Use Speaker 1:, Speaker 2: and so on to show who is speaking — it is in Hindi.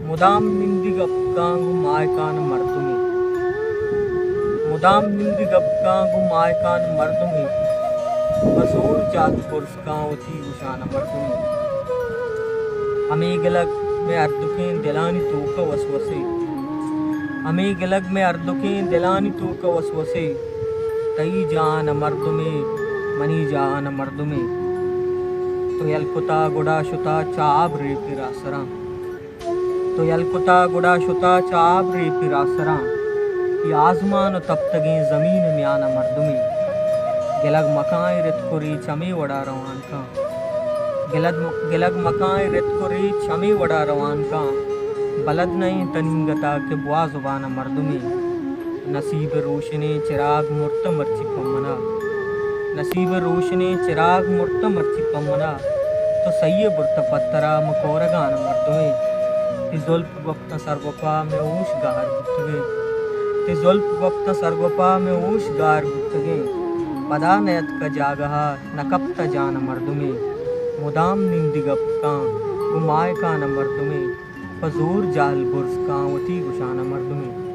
Speaker 1: मुदाम निंदिगप्कांगु मायकान मर्दुमी मुदाम निंदिगप्कांगु मायकान मर्दुमी बसूर जात पुरस्कावती उशान मर्दुमी अमीगलग में अर्दुकें दिलानी तूका वसवसे अमीगलग में अर्दुकें दिलानी तूका वसवसे तई जान मर्दुमी मनी जान मर्दुमी तो यलकुता गुड़ा शुता चाब रे पिरासरा तो यलकुता गुड़ा शुता चाब रे पिरासरा कि आसमान तप्तगे ज़मीन म्यान मर्दुमी गिलग मकाए रित कुरी चमी वड़ा रवान का गिलग मकाए रित कुरी चमी वड़ा रवान का बलद नहीं तनिंगता के बुआ जुबान मर्दुमी नसीब रोशनी चिराग मुर्त मर्ची पमना नसीब रोशनी चिराग मुर्त मर्ची पमना तो सही बुरत पत्तरा मकोरगान मर्दुमी ती जुल्फ वक्त सरगोपा में ऊश गार गुत्तगे ती जुल्फ वक्त सरगोपा में ऊश गार गुत्तगे पदा नयत का जागहा नकप्त जान मर्दुमी मुदाम निंदिगप का गुमाए का न मर्दुमी फजूर जाल बुर्स का वती गुशान मर्दुमी।